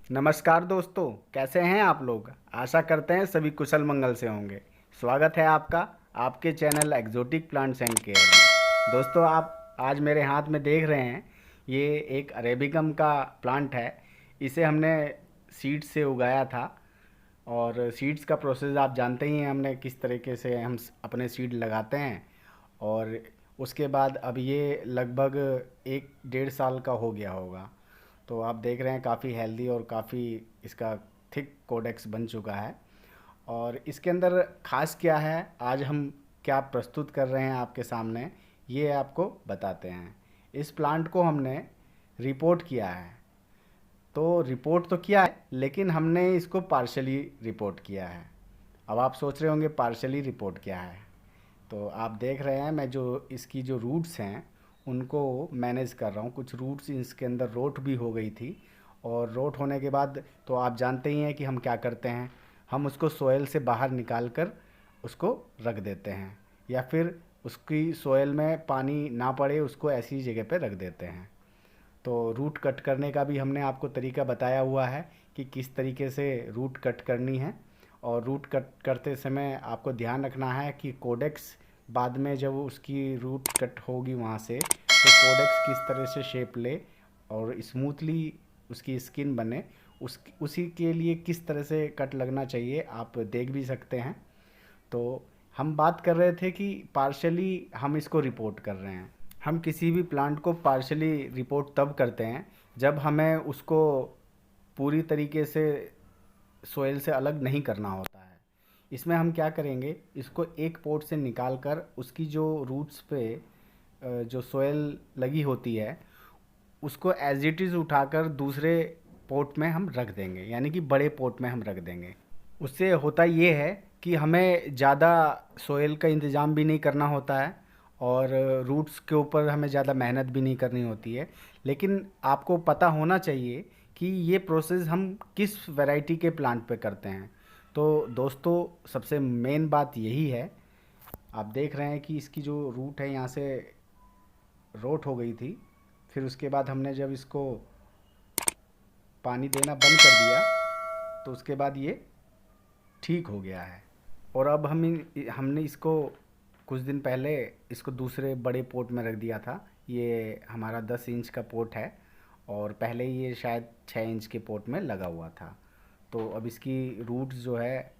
नमस्कार दोस्तों, कैसे हैं आप लोग। आशा करते हैं सभी कुशल मंगल से होंगे। स्वागत है आपका आपके channel exotic plants and care में। दोस्तों, आप आज मेरे हाथ में देख रहे हैं, ये एक अरेबिकम का प्लांट है। इसे हमने सीड से उगाया था और सीड्स का प्रोसेस आप जानते ही हैं, हमने किस तरीके से हम अपने सीड लगाते हैं। और उसके बाद अब ये लगभग 1 डेढ़ साल का हो गया होगा। तो आप देख रहे हैं काफ़ी हेल्दी और काफ़ी इसका थिक कोडेक्स बन चुका है। और इसके अंदर खास क्या है, आज हम क्या प्रस्तुत कर रहे हैं आपके सामने, ये आपको बताते हैं। इस प्लांट को हमने रिपोर्ट किया है। तो रिपोर्ट तो किया है, लेकिन हमने इसको पार्शली रिपोर्ट किया है। अब आप सोच रहे होंगे पार्शली रिपोर्ट क्या है। तो आप देख रहे हैं, मैं जो इसकी जो रूट्स हैं उनको मैनेज कर रहा हूँ। कुछ रूट्स इसके अंदर रोट भी हो गई थी, और रोट होने के बाद तो आप जानते ही हैं कि हम क्या करते हैं, हम उसको सोयल से बाहर निकाल कर उसको रख देते हैं, या फिर उसकी सोयल में पानी ना पड़े उसको ऐसी जगह पे रख देते हैं। तो रूट कट करने का भी हमने आपको तरीका बताया हुआ है कि किस तरीके से रूट कट करनी है। और रूट कट करते समय आपको ध्यान रखना है कि कोडेक्स बाद में जब उसकी रूट कट होगी वहाँ से, तो कोडेक्स किस तरह से शेप ले और स्मूथली उसकी स्किन बने, उसी के लिए किस तरह से कट लगना चाहिए आप देख भी सकते हैं। तो हम बात कर रहे थे कि पार्शली हम इसको रिपोर्ट कर रहे हैं। हम किसी भी प्लांट को पार्शली रिपोर्ट तब करते हैं जब हमें उसको पूरी तरीके से सोयल से अलग नहीं करना होता है। इसमें हम क्या करेंगे, इसको एक पोट से निकाल कर उसकी जो रूट्स पे जो सोयल लगी होती है उसको एज इट इज़ उठाकर दूसरे पोट में हम रख देंगे, यानी कि बड़े पोट में हम रख देंगे। उससे होता ये है कि हमें ज़्यादा सोयल का इंतज़ाम भी नहीं करना होता है, और रूट्स के ऊपर हमें ज़्यादा मेहनत भी नहीं करनी होती है। लेकिन आपको पता होना चाहिए कि ये प्रोसेस हम किस वैरायटी के प्लांट पे करते हैं। तो दोस्तों, सबसे मेन बात यही है, आप देख रहे हैं कि इसकी जो रूट है यहाँ से रोट हो गई थी। फिर उसके बाद हमने जब इसको पानी देना बंद कर दिया तो उसके बाद ये ठीक हो गया है। और अब हमने इसको कुछ दिन पहले इसको दूसरे बड़े पोट में रख दिया था। ये हमारा 10 इंच का पोट है, और पहले ये शायद 6 इंच के पोट में लगा हुआ था। तो अब इसकी रूट्स जो है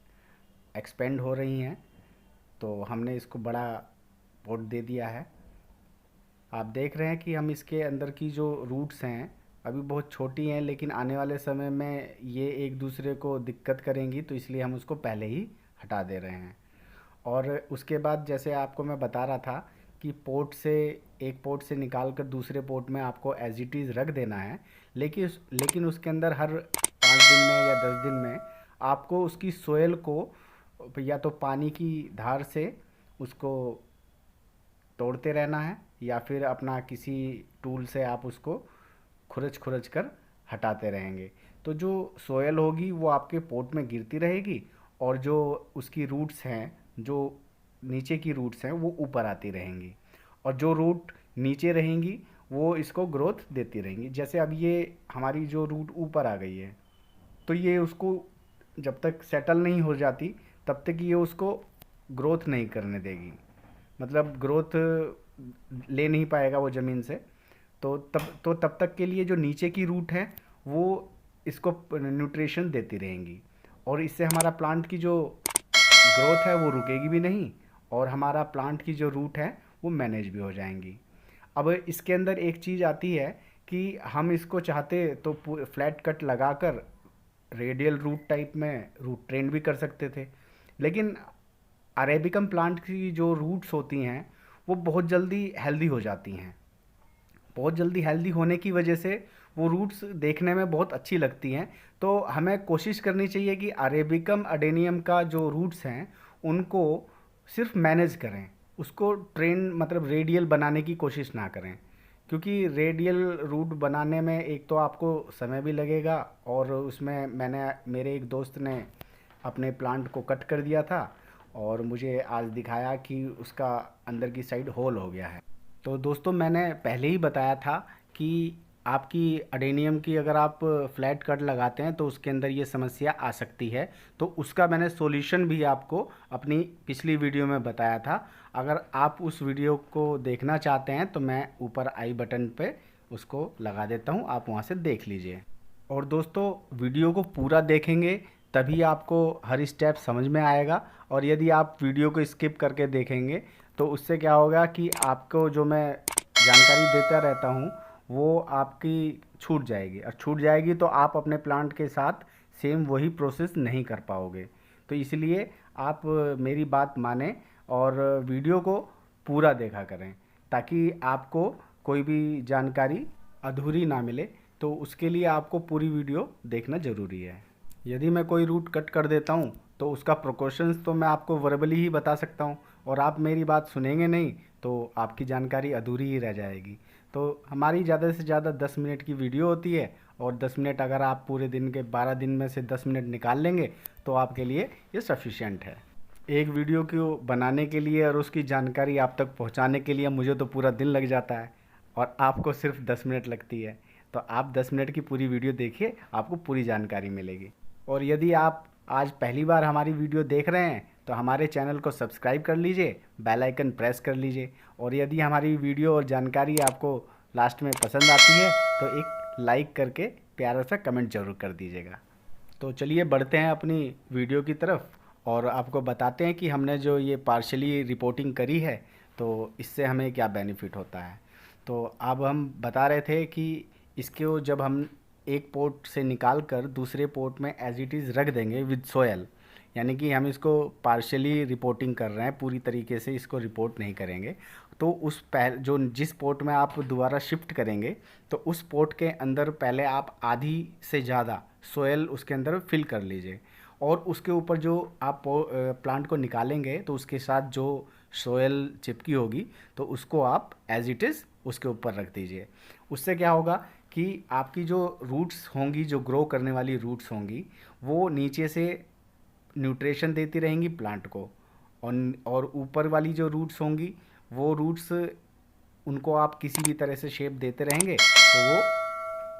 एक्सपेंड हो रही हैं, तो हमने इसको बड़ा पोट दे दिया है। आप देख रहे हैं कि हम इसके अंदर की जो रूट्स हैं अभी बहुत छोटी हैं, लेकिन आने वाले समय में ये एक दूसरे को दिक्कत करेंगी, तो इसलिए हम उसको पहले ही हटा दे रहे हैं। और उसके बाद जैसे आपको मैं बता रहा था कि एक पोर्ट से निकाल कर दूसरे पोर्ट में आपको एज इट इज़ रख देना है। लेकिन उसके अंदर हर 5 दिन में या 10 दिन में आपको उसकी सोयल को या तो पानी की धार से उसको तोड़ते रहना है, या फिर अपना किसी टूल से आप उसको खुरच खुरच कर हटाते रहेंगे। तो जो सोयल होगी वो आपके पोट में गिरती रहेगी, और जो उसकी रूट्स हैं, जो नीचे की रूट्स हैं, वो ऊपर आती रहेंगी। और जो रूट नीचे रहेंगी वो इसको ग्रोथ देती रहेंगी। जैसे अब ये हमारी जो रूट ऊपर आ गई है, तो ये उसको जब तक सेटल नहीं हो जाती तब तक ये उसको ग्रोथ नहीं करने देगी, मतलब ग्रोथ ले नहीं पाएगा वो ज़मीन से। तब तक के लिए जो नीचे की रूट है वो इसको न्यूट्रिशन देती रहेंगी, और इससे हमारा प्लांट की जो ग्रोथ है वो रुकेगी भी नहीं, और हमारा प्लांट की जो रूट है वो मैनेज भी हो जाएंगी। अब इसके अंदर एक चीज़ आती है कि हम इसको चाहते तो फ्लैट कट लगाकर रेडियल रूट टाइप में रूट ट्रेंड भी कर सकते थे। लेकिन अरेबिकम प्लांट की जो रूट्स होती हैं वो बहुत जल्दी हेल्दी हो जाती हैं। बहुत जल्दी हेल्दी होने की वजह से वो रूट्स देखने में बहुत अच्छी लगती हैं। तो हमें कोशिश करनी चाहिए कि अरेबिकम अडेनियम का जो रूट्स हैं उनको सिर्फ मैनेज करें, उसको ट्रेंड मतलब रेडियल बनाने की कोशिश ना करें। क्योंकि रेडियल रूट बनाने में एक तो आपको समय भी लगेगा, और उसमें मेरे एक दोस्त ने अपने प्लांट को कट कर दिया था और मुझे आज दिखाया कि उसका अंदर की साइड होल हो गया है। तो दोस्तों, मैंने पहले ही बताया था कि आपकी अडेनियम की अगर आप फ्लैट कट लगाते हैं तो उसके अंदर ये समस्या आ सकती है। तो उसका मैंने सॉल्यूशन भी आपको अपनी पिछली वीडियो में बताया था। अगर आप उस वीडियो को देखना चाहते हैं तो मैं ऊपर आई बटन पे उसको लगा देता हूँ, आप वहाँ से देख लीजिए। और दोस्तों, वीडियो को पूरा देखेंगे तभी आपको हर स्टेप समझ में आएगा। और यदि आप वीडियो को स्किप करके देखेंगे तो उससे क्या होगा कि आपको जो मैं जानकारी देता रहता हूँ वो आपकी छूट जाएगी, और छूट जाएगी तो आप अपने प्लांट के साथ सेम वही प्रोसेस नहीं कर पाओगे। तो इसलिए आप मेरी बात मानें और वीडियो को पूरा देखा करें, ताकि आपको कोई भी जानकारी अधूरी ना मिले। तो उसके लिए आपको पूरी वीडियो देखना ज़रूरी है। यदि मैं कोई रूट कट कर देता हूँ तो उसका प्रिकॉशंस तो मैं आपको वर्बली ही बता सकता हूँ, और आप मेरी बात सुनेंगे नहीं तो आपकी जानकारी अधूरी ही रह जाएगी। तो हमारी ज़्यादा से ज़्यादा 10 मिनट की वीडियो होती है, और 10 मिनट अगर आप पूरे दिन के 12 दिन में से 10 मिनट निकाल लेंगे तो आपके लिए ये सफिशिएंट है। एक वीडियो को बनाने के लिए और उसकी जानकारी आप तक पहुंचाने के लिए मुझे तो पूरा दिन लग जाता है, और आपको सिर्फ 10 मिनट लगती है। तो आप 10 मिनट की पूरी वीडियो देखिए, आपको पूरी जानकारी मिलेगी। और यदि आप आज पहली बार हमारी वीडियो देख रहे हैं तो हमारे चैनल को सब्सक्राइब कर लीजिए, बेल आइकन प्रेस कर लीजिए। और यदि हमारी वीडियो और जानकारी आपको लास्ट में पसंद आती है तो एक लाइक करके प्यारा सा कमेंट ज़रूर कर दीजिएगा। तो चलिए बढ़ते हैं अपनी वीडियो की तरफ, और आपको बताते हैं कि हमने जो ये पार्शली रिपोर्टिंग करी है तो इससे हमें क्या बेनिफिट होता है। तो अब हम बता रहे थे कि इसको जब हम एक पोर्ट से निकाल कर दूसरे पोर्ट में एज इट इज़ रख देंगे विद सोयल, यानी कि हम इसको पार्शली रिपोर्टिंग कर रहे हैं, पूरी तरीके से इसको रिपोर्ट नहीं करेंगे। तो उस जो जिस पोर्ट में आप दोबारा शिफ्ट करेंगे तो उस पोर्ट के अंदर पहले आप आधी से ज़्यादा सोयल उसके अंदर फिल कर लीजिए, और उसके ऊपर जो आप प्लांट को निकालेंगे तो उसके साथ जो सोयल चिपकी होगी तो उसको आप एज इट इज़ उसके ऊपर रख दीजिए। उससे क्या होगा कि आपकी जो रूट्स होंगी, जो ग्रो करने वाली रूट्स होंगी, वो नीचे से न्यूट्रिशन देती रहेंगी प्लांट को, और ऊपर वाली जो रूट्स होंगी वो रूट्स उनको आप किसी भी तरह से शेप देते रहेंगे तो वो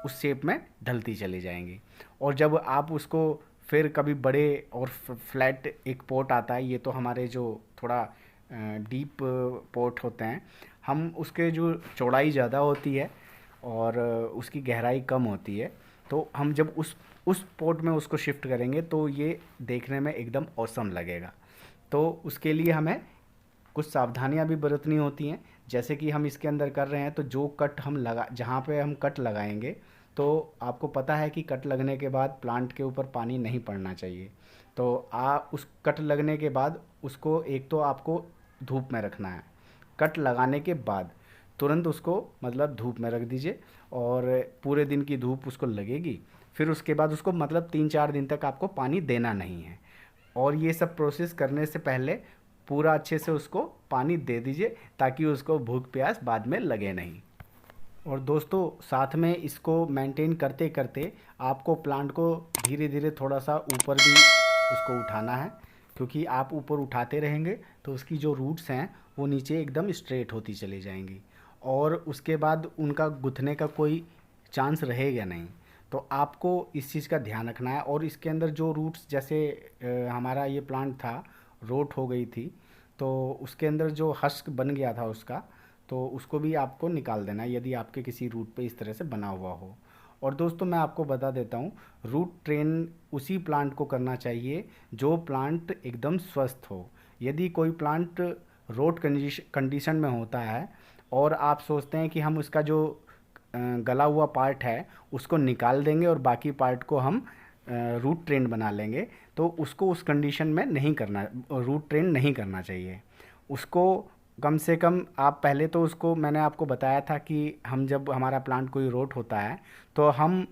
उस शेप में ढलती चली जाएंगी। और जब आप उसको फिर कभी बड़े और फ्लैट एक पोट आता है, ये तो हमारे जो थोड़ा डीप पोट होते हैं, हम उसके जो चौड़ाई ज़्यादा होती है और उसकी गहराई कम होती है, तो हम जब उस पोट में उसको शिफ्ट करेंगे तो ये देखने में एकदम ऑसम लगेगा। तो उसके लिए हमें कुछ सावधानियां भी बरतनी होती हैं। जैसे कि हम इसके अंदर कर रहे हैं तो जो कट हम जहाँ पे हम कट लगाएंगे तो आपको पता है कि कट लगने के बाद प्लांट के ऊपर पानी नहीं पड़ना चाहिए। तो उस कट लगने के बाद उसको एक तो आपको धूप में रखना है, कट लगाने के बाद तुरंत उसको मतलब धूप में रख दीजिए, और पूरे दिन की धूप उसको लगेगी। फिर उसके बाद उसको मतलब 3-4 दिन तक आपको पानी देना नहीं है। और ये सब प्रोसेस करने से पहले पूरा अच्छे से उसको पानी दे दीजिए, ताकि उसको भूख प्यास बाद में लगे नहीं। और दोस्तों, साथ में इसको मेंटेन करते करते आपको प्लांट को धीरे धीरे थोड़ा सा ऊपर भी उसको उठाना है, क्योंकि आप ऊपर उठाते रहेंगे तो उसकी जो रूट्स हैं वो नीचे एकदम स्ट्रेट होती चली जाएंगी, और उसके बाद उनका गुथने का कोई चांस रहेगा नहीं। तो आपको इस चीज़ का ध्यान रखना है। और इसके अंदर जो रूट्स, जैसे हमारा ये प्लांट था, रोट हो गई थी, तो उसके अंदर जो हस्क बन गया था उसका, तो उसको भी आपको निकाल देना है यदि आपके किसी रूट पे इस तरह से बना हुआ हो। और दोस्तों, मैं आपको बता देता हूँ, रूट ट्रेन उसी प्लांट को करना चाहिए जो प्लांट एकदम स्वस्थ हो। यदि कोई प्लांट रोट कंडीशन में होता है और आप सोचते हैं कि हम उसका जो गला हुआ पार्ट है उसको निकाल देंगे और बाकी पार्ट को हम रूट ट्रेन बना लेंगे, तो उसको उस कंडीशन में नहीं करना, रूट ट्रेन नहीं करना चाहिए उसको। कम से कम आप पहले तो उसको, मैंने आपको बताया था कि हम जब हमारा प्लांट कोई रोट होता है तो हम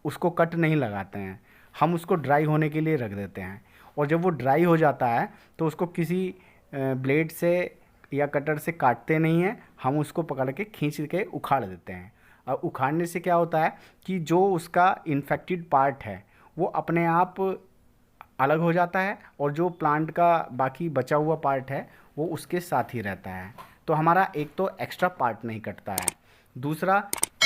उसको कट नहीं लगाते हैं, हम उसको ड्राई होने के लिए रख देते हैं। और जब वो ड्राई हो जाता है तो उसको किसी ब्लेड से या कटर से काटते नहीं हैं, हम उसको पकड़ के खींच के उखाड़ देते हैं। और उखाड़ने से क्या होता है कि जो उसका इन्फेक्टेड पार्ट है वो अपने आप अलग हो जाता है, और जो प्लांट का बाकी बचा हुआ पार्ट है वो उसके साथ ही रहता है। तो हमारा एक तो एक्स्ट्रा पार्ट नहीं कटता है, दूसरा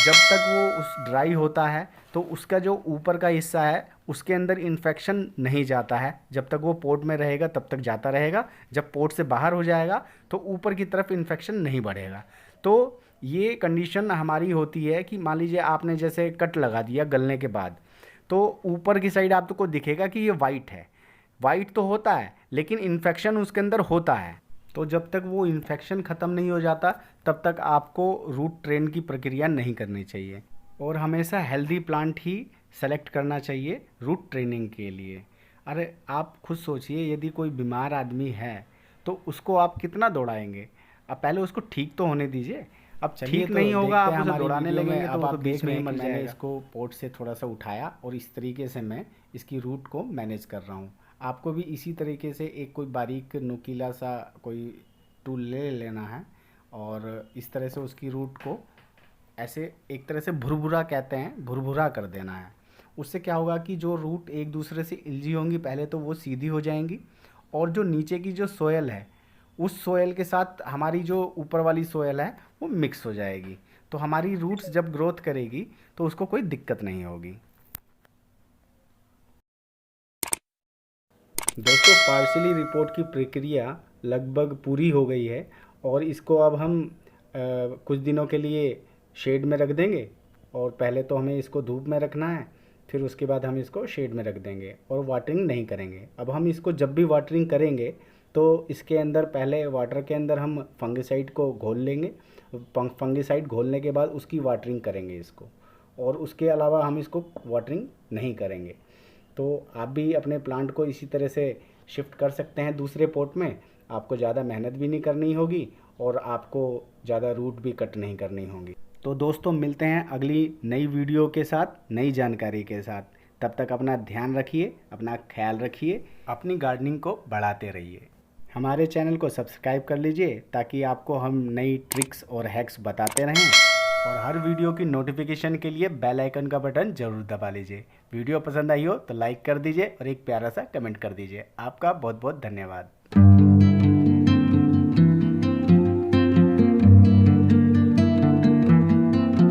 जब तक वो उस ड्राई होता है तो उसका जो ऊपर का हिस्सा है उसके अंदर इन्फेक्शन नहीं जाता है। जब तक वो पोर्ट में रहेगा तब तक जाता रहेगा। जब पोर्ट से बाहर हो जाएगा तो ऊपर की तरफ इन्फेक्शन नहीं बढ़ेगा। तो ये कंडीशन हमारी होती है कि मान लीजिए आपने जैसे कट लगा दिया गलने के बाद, तो ऊपर की साइड आपको दिखेगा कि ये वाइट है। वाइट तो होता है लेकिन इन्फेक्शन उसके अंदर होता है। तो जब तक वो इन्फेक्शन ख़त्म नहीं हो जाता तब तक आपको रूट ट्रेन की प्रक्रिया नहीं करनी चाहिए। और हमेशा हेल्दी प्लांट ही सेलेक्ट करना चाहिए रूट ट्रेनिंग के लिए। अरे आप खुद सोचिए, यदि कोई बीमार आदमी है तो उसको आप कितना दौड़ाएंगे? अब पहले उसको ठीक तो होने दीजिए। अब ठीक नहीं होगा, आप उसे दौड़ाने लगेंगे तो वो तो बीच में ही मर जाएगा। मैंने इसको पोर्ट से थोड़ा सा उठाया और इस तरीके से मैं इसकी रूट को मैनेज कर रहा हूँ। आपको भी इसी तरीके से एक कोई बारीक नुकीला सा कोई टूल ले लेना है और इस तरह से उसकी रूट को ऐसे एक तरह से भुरभुरा कहते हैं, भुरभुरा कर देना है। उससे क्या होगा कि जो रूट एक दूसरे से इलजी होंगी पहले तो वो सीधी हो जाएंगी, और जो नीचे की जो सोयल है उस सोयल के साथ हमारी जो ऊपर वाली सोयल है वो मिक्स हो जाएगी। तो हमारी रूट्स जब ग्रोथ करेगी तो उसको कोई दिक्कत नहीं होगी। दोस्तों, पार्शियली रिपोर्ट की प्रक्रिया लगभग पूरी हो गई है और इसको अब हम कुछ दिनों के लिए शेड में रख देंगे। और पहले तो हमें इसको धूप में रखना है, फिर उसके बाद हम इसको शेड में रख देंगे और वाटरिंग नहीं करेंगे। अब हम इसको जब भी वाटरिंग करेंगे तो इसके अंदर पहले वाटर के अंदर हम फंगिसाइड को घोल लेंगे। फंगिसाइड घोलने के बाद उसकी वाटरिंग करेंगे इसको, और उसके अलावा हम इसको वाटरिंग नहीं करेंगे। तो आप भी अपने प्लांट को इसी तरह से शिफ्ट कर सकते हैं दूसरे पॉट में। आपको ज़्यादा मेहनत भी नहीं करनी होगी और आपको ज़्यादा रूट भी कट नहीं करनी होगी। तो दोस्तों, मिलते हैं अगली नई वीडियो के साथ, नई जानकारी के साथ। तब तक अपना ध्यान रखिए, अपना ख्याल रखिए, अपनी गार्डनिंग को बढ़ाते रहिए। हमारे चैनल को सब्सक्राइब कर लीजिए ताकि आपको हम नई ट्रिक्स और हैक्स बताते रहें, और हर वीडियो की नोटिफिकेशन के लिए बेल आइकन का बटन ज़रूर दबा लीजिए। वीडियो पसंद आई हो तो लाइक कर दीजिए और एक प्यारा सा कमेंट कर दीजिए। आपका बहुत बहुत धन्यवाद।